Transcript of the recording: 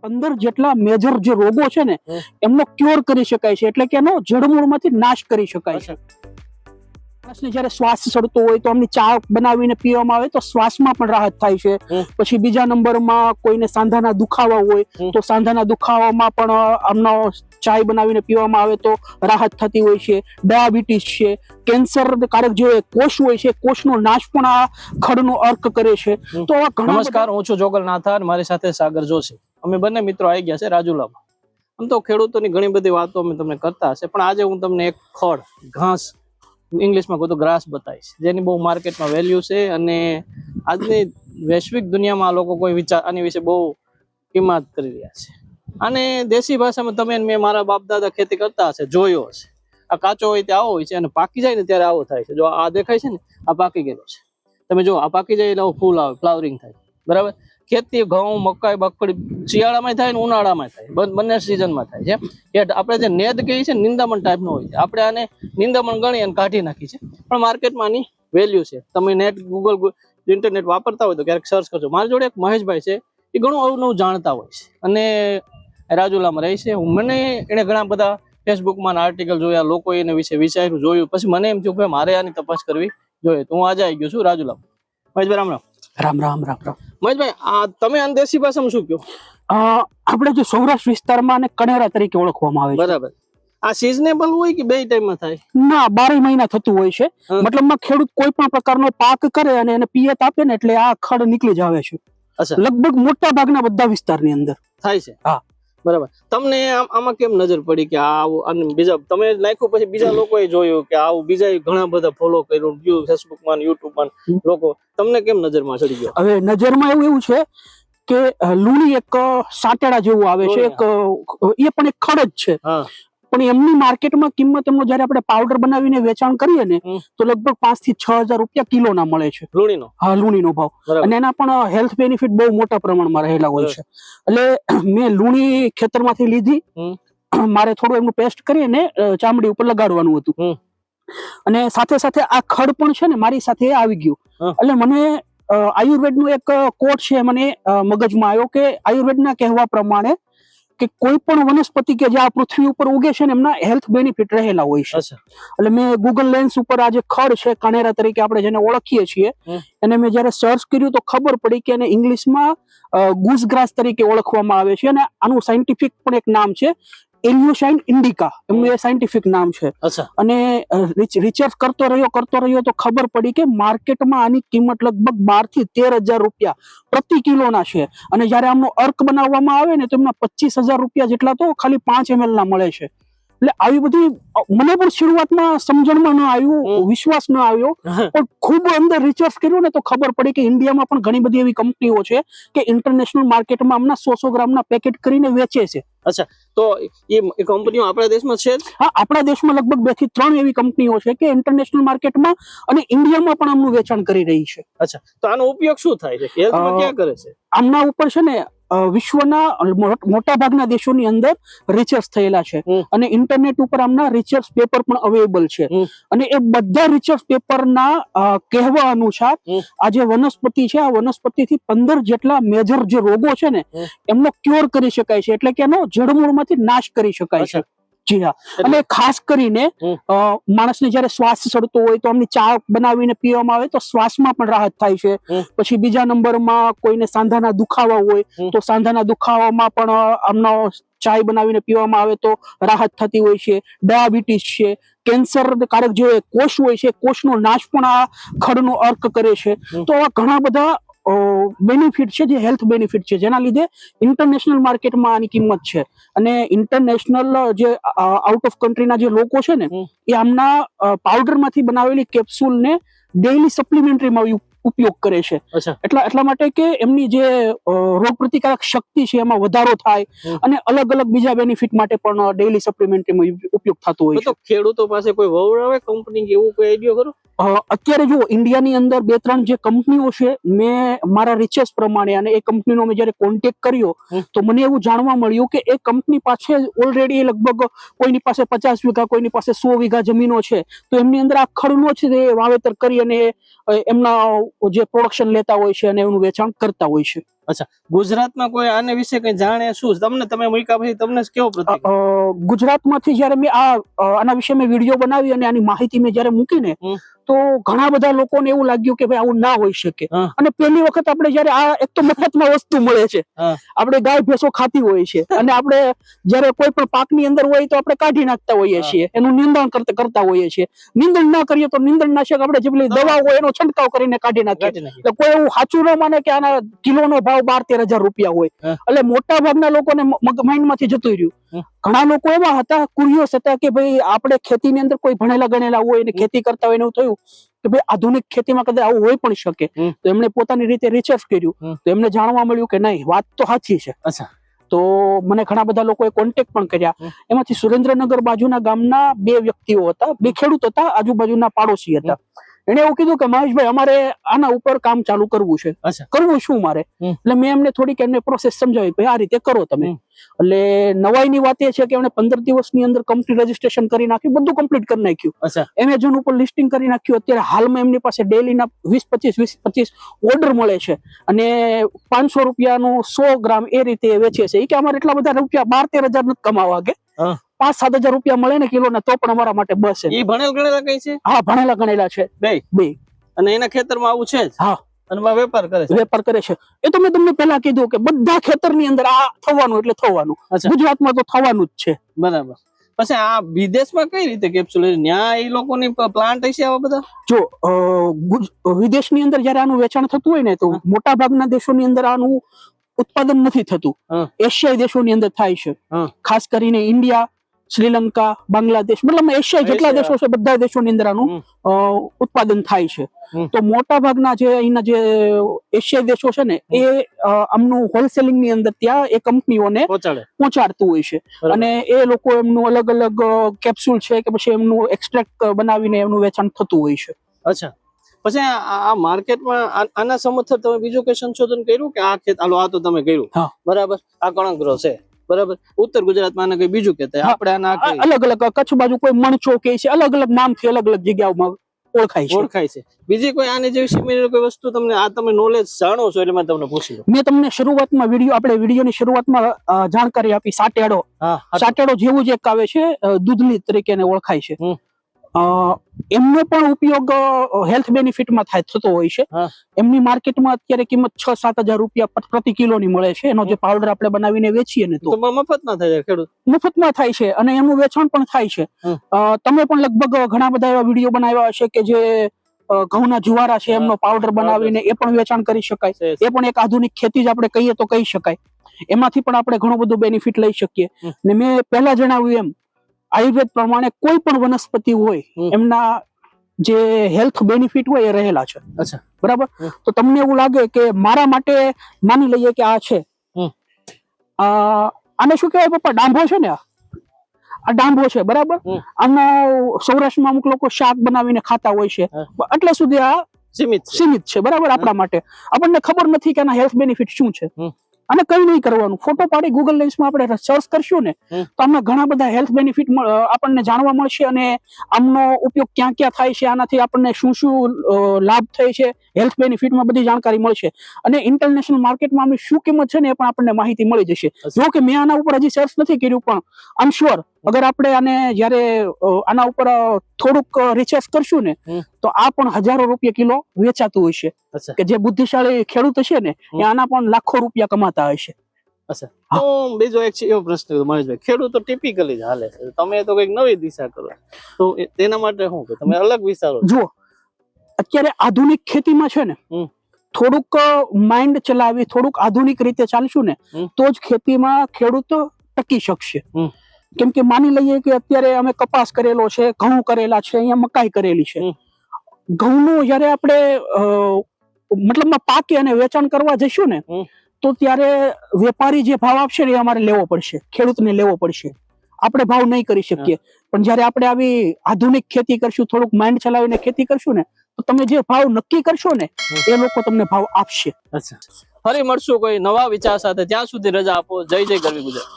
15 જેટલા મેજર જે રોગો છે ને એમનો ક્યોર કરી શકાય છે, એટલે કે એનો જડમૂળમાંથી નાશ કરી શકાય છે. માણસને જ્યારે શ્વાસ ચડતો હોય તો આમની ચા બનાવીને પીવામાં આવે તો શ્વાસમાં પણ રાહત થાય છે. પછી બીજા નંબરમાં કોઈને સાંધાના દુખાવા હોય તો સાંધાના દુખાવામાં પણ આમનો ચાય બનાવીને પીવામાં આવે તો રાહત થતી હોય છે. ડાયાબિટીસ છે, કેન્સર કારક જે કોષ હોય છે, કોષનો નાશ પણ આ ખડનો અર્ક કરે છે. તો આ ઘણા. નમસ્કાર, હું છું જોગલ નાથા, મારી સાથે સાગર જોશી. અમે બંને મિત્રો આવી ગયા છે રાજુલામાં. આમ તો ખેડૂતોની ઘણી બધી વાતો અમે તમને કરતા હશે, પણ આજે હું તમને એક ખડ, ઘાસ, ઇંગ્લિશમાં કહું તો ગ્રાસ બતાવીશ, જેની બહુ માર્કેટમાં વેલ્યુ છે અને આજની વૈશ્વિક દુનિયામાં આ લોકો કોઈ વિચાર આની વિશે બહુ કિંમત કરી રહ્યા છે. અને દેશી ભાષામાં તમે મેં મારા બાપ દાદા ખેતી કરતા હશે, જોયો હશે. આ કાચો હોય તે આવો હોય છે અને પાકી જાય ને ત્યારે આવો થાય છે. જો આ દેખાય છે ને, આ પાકી ગયેલો છે. તમે જો આ પાકી જાય એટલે ફૂલ આવે, ફ્લાવરિંગ થાય, બરાબર. ખેતી ઘઉં, મકાઈ, મગફળી શિયાળામાં થાય ને ઉનાળામાં થાય, બંને સિઝનમાં થાય છે. આપણે જે નેદ કહીએ છીએ નિંદામણ ટાઈપનો હોય છે, આપણે આને નિંદામણ ગણી અને કાઢી નાખી છે, પણ માર્કેટમાં આની વેલ્યુ છે. તમે નેટ, ગૂગલ, ઇન્ટરનેટ વાપરતા હોય તો ક્યારેક સર્ચ કરજો. મારી જોડે એક મહેશભાઈ છે, એ ઘણું અવનવું જાણતા હોય છે અને રાજુલામાં રહે છે. મને એને ઘણા બધા ફેસબુકમાં આર્ટિકલ જોયા, લોકો એને વિશે વિચાર્યું, જોયું, પછી મને એમ થયું કે મારે આની તપાસ કરવી જોઈએ. તો હું આજે આવી ગયો છું રાજુલામાં. મહેશભાઈ રામ રામ. રામ રામ રામ રામ. મહેશભાઈ, આ તમે આ દેશી ભાષામાં શું કહો? આપણે જે સૌરાષ્ટ્ર વિસ્તારમાં આને કનેરા તરીકે ઓળખવામાં આવે છે. બરાબર. આ સિઝનેબલ હોય કે બે ટાઈમમાં થાય? ના, 12 મહિના થતું હોય છે. મતલબમાં ખેડૂત કોઈ પણ પ્રકારનો પાક કરે અને એને પિયત આપે ને એટલે આ ખડ નીકળી જ આવે છે. લગભગ મોટા ભાગના બધા વિસ્તારની અંદર થાય છે. હા, બરાબર. તમને આમાં કેમ નજર પડી કે આવું બીજા તમે નાખ્યું પછી બીજા લોકોએ જોયું કે આવું બીજા ઘણા બધા ફોલો કર્યું, ફેસબુકમાં, યુટ્યુબમાં લોકો, તમને કેમ નજરમાં ચડી ગયો? હવે નજરમાં એવું છે કે લુણી એક સાટેડા જેવું આવે છે, એક એ પણ એક ખડ જ છે. પણ એમની માર્કેટમાં કિંમત એમનો જયારે આપણે પાવડર બનાવીને વેચાણ કરીએ ને તો લગભગ 5 થી 6 હજાર રૂપિયા કિલોના મળે છે લુણીનો. હા, લુણીનો ભાવ. અને એના પણ હેલ્થ બેનિફિટ બહુ મોટા પ્રમાણમાં રહેલા હોય છે. એટલે મેં લુણી ખેતરમાંથી લીધી, મારે થોડું એમનું પેસ્ટ કરીને ચામડી ઉપર લગાડવાનું હતું અને સાથે સાથે આ ખડ પણ છે ને મારી સાથે આવી ગયું. એટલે મને આયુર્વેદનો એક કોટ છે મને મગજમાં આવ્યો કે આયુર્વેદના કહેવા પ્રમાણે કે કોઈ પણ વનસ્પતિ કે જે આ પૃથ્વી ઉપર ઉગે છે ને એમના હેલ્થ બેનિફિટ રહેલા હોય છે. એટલે મેં ગૂગલ લેન્સ ઉપર આ જે ખડ છે, કનેરા તરીકે આપણે જેને ઓળખીએ છીએ, એને મેં જયારે સર્ચ કર્યું તો ખબર પડી કે એને ઇંગ્લિશમાં ગુસગ્રાસ તરીકે ઓળખવામાં આવે છે અને આનું સાયન્ટિફિક પણ એક નામ છે એલિયોસાઇન ઇન્ડિકા, એમનું એ સાયન્ટિફિક નામ છે. અને રિસર્ચ કરતો રહ્યો તો ખબર પડી કે માર્કેટમાં આની કિંમત લગભગ 12 થી 13 હજાર રૂપિયા પ્રતિ કિલોના છે. અને જયારે આમનો અર્ક બનાવવામાં આવે ને તો એમના 25,000 રૂપિયા જેટલા તો ખાલી 5 ml ના મળે છે. એટલે આવી બધી મને પણ શરૂઆતમાં સમજણમાં ન આવ્યું, વિશ્વાસ ન આવ્યો, પણ ખૂબ અંદર રિસર્ચ કર્યું ને તો ખબર પડી કે ઇન્ડિયામાં પણ ઘણી બધી એવી કંપનીઓ છે કે ઇન્ટરનેશનલ માર્કેટમાં આમના 100 ગ્રામના પેકેટ કરીને વેચે છે. અચ્છા, તો એ કંપનીઓ આપણા દેશમાં છે? હા, આપણા દેશમાં લગભગ 2 થી 3 એવી કંપનીઓ છે કે ઇન્ટરનેશનલ માર્કેટમાં અને ઇન્ડિયામાં પણ આમનું વેચાણ કરી રહી છે. અચ્છા, તો આનો ઉપયોગ શું થાય છે? હેલ્થમાં ક્યાં કરે છે? આમના ઉપર છે ને વિશ્વના મોટા ભાગના દેશોની અંદર રિસર્ચ થયેલા છે અને ઇન્ટરનેટ ઉપર આમના રિસર્ચ પેપર પણ અવેલેબલ છે. અને એ બધા રિસર્ચ પેપરના કહેવા અનુસાર આ જે વનસ્પતિ છે, આ વનસ્પતિથી 15 જેટલા મેજર જે રોગો છે ને એમનો ક્યોર કરી શકાય છે, એટલે કે એનો જડમૂળમાંથી નાશ કરી શકાય છે. જી હા. અને ખાસ કરીને માણસને જયારે શ્વાસ ચડતો હોય તો આમની ચા બનાવીને પીવામાં આવે તો શ્વાસમાં પણ રાહત થાય છે. પછી બીજા નંબરમાં કોઈને સાંધાના દુખાવા હોય તો સાંધાના દુખાવામાં પણ આમનો ચાય બનાવીને પીવામાં આવે તો રાહત થતી હોય છે. ડાયાબિટીસ છે, કેન્સર કારક જે કોષ હોય છે, કોષનો નાશ પણ આ ખડનો અર્ક કરે છે. તો આ ઘણા બધા બેનિફિટ છે, જે હેલ્થ બેનિફિટ છે, જેના લીધે ઇન્ટરનેશનલ માર્કેટમાં આની કિંમત છે. અને ઇન્ટરનેશનલ જે આઉટ ઓફ કન્ટ્રીના જે લોકો છે ને એ આમના પાવડરમાંથી બનાવેલી કેપ્સ્યુલને ડેઇલી સપ્લિમેન્ટરીમાં ઉપયોગ કરે છે. એટલા માટે કે એમની જે રોગ પ્રતિકારક શક્તિ છે એમાં વધારો થાય અને અલગ અલગ બીજા બેનિફિટ માટે પણ ડેઇલી સપ્લિમેન્ટરીમાં ઉપયોગ થતો હોય છે. તો ખેડૂતો પાસે કોઈ વવડાવે કંપની એવું કોઈ આઈડિયા ખરો? અત્યારે જો ઇન્ડિયાની અંદર 2-3 જે કંપનીઓ છે, મેં મારા રિસર્ચ પ્રમાણે અને એ કંપનીનો મેં જયારે કોન્ટેક્ટ કર્યો તો મને એવું જાણવા મળ્યું કે એ કંપની પાસે ઓલરેડી લગભગ કોઈની પાસે 50 વીઘા, કોઈની પાસે 100 વીઘા જમીનો છે, તો એમની અંદર આ ખડનો છે તે વાવેતર કરી અને એમના જે પ્રોડક્શન લેતા હોય છે અને એનું વેચાણ કરતા હોય છે. ગુજરાતમાં કોઈ આને વિશે કઈ જાણે શું તમે મૂક્યા પછી તમને કેવો પ્રતિક્રિયા? ગુજરાતમાંથી જયારે મેં આના વિશે મેં વિડીયો બનાવી અને આની માહિતી મેં જયારે મૂકીને તો ઘણા બધા લોકોને એવું લાગ્યું કે ભાઈ આવું ના હોઈ શકે. અને પહેલી વખત આપણે જયારે આ એક તો મફતમાં વસ્તુ મળે છે, આપણે ગાય ભેંસો ખાતી હોય છે અને આપણે જયારે કોઈ પણ પાકની અંદર હોય તો આપણે કાઢી નાખતા હોઈએ છીએ, એનું નિંદણ કરતા હોઈએ છીએ. નિંદણ ના કરીએ તો નિંદણનાશક આપણે જે પેલી દવા હોય એનો છંટકાવ કરીને કાઢી નાખીએ. એટલે કોઈ એવું સાચું ન માને કે આના કિલોનો ભાવ 12-13 હજાર રૂપિયા હોય. એટલે મોટા ભાગના લોકોને માઇન્ડમાંથી જતું રહ્યું. ઘણા લોકો એવા હતા, કુરિયસ હતા કે ભાઈ આપણે ખેતીની અંદર કોઈ ભણેલા ગણેલા હોય ને ખેતી કરતા હોય, એવું થયું કે ભાઈ આધુનિક ખેતીમાં કદાચ આવું હોય પણ શકે. તો એમણે પોતાની રીતે રિસર્ચ કર્યું તો એમને જાણવા મળ્યું કે નહીં, વાત તો સાચી છે. તો મને ઘણા બધા લોકોએ કોન્ટેક્ટ પણ કર્યા. એમાંથી સુરેન્દ્રનગર બાજુના ગામના 2 વ્યક્તિઓ હતા, 2 ખેડૂત હતા, આજુબાજુના પાડોશી હતા. એને એવું કીધું કે મહેશભાઈ અમારે આના ઉપર કામ ચાલુ કરવું છે. કરવું શું મારે? એટલે મેં એમને થોડીક એમને પ્રોસેસ સમજાવી, ભાઈ આ રીતે કરો તમે. એટલે નવાઈની વાત એ છે કે એમણે 15 દિવસની અંદર કંપની રજીસ્ટ્રેશન કરી નાખ્યું, બધું કમ્પ્લીટ કરી નાખ્યું. એમેઝોન ઉપર લિસ્ટિંગ કરી નાખ્યું. અત્યારે હાલમાં એમની પાસે ડેલીના 20-25 ઓર્ડર મળે છે અને 500 રૂપિયાનું 100 ગ્રામ એ રીતે વેચે છે. કે અમારે એટલા બધા રૂપિયા 12-13 હજાર નથી કમાવા કે 5-7 હજાર રૂપિયા મળે ને કિલો ના તો પણ અમારા માટે બસ છે. ભણેલ ગણેલા કઈ છે? હા, ભણેલા ગણેલા છે બે. અને એના ખેતરમાં આવું છે? હા, અને વેપાર કરે છે. એ તો મેં તમને પહેલા કીધું કે બધા ખેતરની અંદર આ થવાનું એટલે થવાનું. ગુજરાતમાં તો થવાનું જ છે. બરાબર. પછી આ વિદેશમાં કઈ રીતે કેપ્સ્યુલ ન્યા એ લોકોની પ્લાન્ટ હશે આવા બધા? જો વિદેશની અંદર જયારે આનું વેચાણ થતું હોય ને તો મોટા ભાગના દેશોની અંદર આનું ઉત્પાદન નથી થતું. એશિયાઈ દેશોની અંદર થાય છે, ખાસ કરીને ઇન્ડિયા, શ્રીલંકા, બાંગ્લાદેશ, મતલબ એશિયા જેટલા દેશો છે બધા દેશોની અંદર આનું ઉત્પાદન થાય છે. તો મોટા ભાગના જે અહીંના જે એશિયાઈ દેશો છે ને એ આમનું હોલસેલિંગ ની અંદર ત્યાં એ કંપનીઓને પહોંચાડતું હોય છે. અને એ લોકો એમનું અલગ અલગ કેપ્સ્યુલ છે કે પછી એમનું એક્સટ્રેક્ટ બનાવીને એમનું વેચાણ થતું હોય છે. અચ્છા. પછી આ માર્કેટમાં આના સમર્થન તમે બીજું કઈ સંશોધન કર્યું કે આ ખેત આ તો તમે કર્યું બરાબર, આ કણગ્રો છે બરાબર, ઉત્તર ગુજરાતમાં આને કઈ બીજું કહેતા આપણે આના અલગ અલગ કચ્છ બાજુ કોઈ મણચો કે છે, અલગ અલગ નામથી અલગ અલગ જગ્યાઓમાં ઓળખાય છે. બીજી કોઈ આની જેવી સિમિલર કોઈ વસ્તુ તમને આ તમે નોલેજ જાણો છો એટલે મેં તમને પૂછ્યું. મેં તમને શરૂઆતમાં વિડીયોની શરૂઆતમાં જાણકારી આપી સાટેડો. સાટેડો જેવું જ એક આવે છે, દૂધની તરીકે ઓળખાય છે. એમનો પણ ઉપયોગ હેલ્થ બેનિફિટમાં થતો હોય છે. એમની માર્કેટમાં અત્યારે કિંમત 6-7 હજાર રૂપિયા પ્રતિ કિલો ની મળે છે. એનો જે પાવડર આપણે બનાવીને વેચીએ ને તો મફતમાં થાય છે, ખેડૂત મફતમાં થાય છે અને એનું વેચાણ પણ થાય છે. તમે પણ લગભગ ઘણા બધા એવા વિડીયો બનાવ્યા હશે કે જે ઘઉંના જુવારા છે એમનો પાવડર બનાવીને એ પણ વેચાણ કરી શકાય. એ પણ એક આધુનિક ખેતી જ આપણે કહીએ તો કહી શકાય. એમાંથી પણ આપણે ઘણું બધું બેનિફિટ લઈ શકીએ. ને મેં પહેલા જણાવ્યું એમ આયુર્વેદ પ્રમાણે કોઈ પણ વનસ્પતિ હોય એમના જે હેલ્થ બેનિફિટ હોય એ રહેલા છે. બરાબર. તો તમને એવું લાગે કે મારા માટે માની લઈએ કે આ છે, આને શું કહેવાય પપ્પા? ડાંભો છે ને, આ ડાંભો છે બરાબર. આનો સૌરાષ્ટ્રમાં અમુક લોકો શાક બનાવીને ખાતા હોય છે, એટલે સુધી આ સીમિત છે બરાબર. આપણા માટે આપણને ખબર નથી કે આના હેલ્થ બેનિફિટ શું છે. અને કઈ નહીં કરવાનું, ફોટો પાડી ગૂગલ લેન્સમાં આપણે સર્ચ કરશું ને તો અમને ઘણા બધા હેલ્થ બેનિફિટ આપણને જાણવા મળશે અને આમનો ઉપયોગ ક્યાં ક્યાં થાય છે, આનાથી આપણને શું શું લાભ થાય છે, હેલ્થ બેનિફિટમાં બધી જાણકારી મળશે. અને ઇન્ટરનેશનલ માર્કેટમાં આમની શું કિંમત છે ને એ પણ આપણને માહિતી મળી જશે. જો કે મેં આના ઉપર હજી સર્ચ નથી કર્યું, પણ આઈ એમ શ્યોર અગર આપણે આને જયારે આના ઉપર થોડુંક રિસર્ચ કરશું ને તો આ પણ હજારો રૂપિયા કિલો વેચાતું હોય છે. કે જે બુદ્ધિશાળી ખેડૂત છે ને એ આના પણ લાખો રૂપિયા કમાતા હશે. તો બીજો એક એવો પ્રશ્ન મહેશભાઈ, ખેડૂતો ટિપિકલી જ હાલે છે, તમે તો કઈક નવી દિશા કરો તો તેના માટે શું કે તમે અલગ વિચારો? જુઓ, અત્યારે આધુનિક ખેતીમાં છે ને થોડુંક માઇન્ડ ચલાવી, થોડુંક આધુનિક રીતે ચાલશું ને તો જ ખેતીમાં ખેડૂત ટકી શકશે. કેમ કે માની લઈએ કે અત્યારે અમે કપાસ કરેલો છે, ઘઉં કરેલા છે, અહીંયા મકાઈ કરેલી છે. ઘઉંનું જયારે આપણે મતલબમાં પાકી અને વેચાણ કરવા જઈશું ને તો ત્યારે વેપારી જે ભાવ આપશે ને એ અમારે લેવો પડશે, ખેડૂતને લેવો પડશે. આપણે ભાવ નહીં કરી શકીએ. પણ જયારે આપણે આવી આધુનિક ખેતી કરશું, થોડુંક માઇન્ડ ચલાવીને ખેતી કરશું ને તો તમે જે ભાવ નક્કી કરશો ને એ લોકો તમને ભાવ આપશે. ફરી મળશું કોઈ નવા વિચાર સાથે. ત્યાં સુધી રજા આપો. જય જય ગરવી ગુજરાત.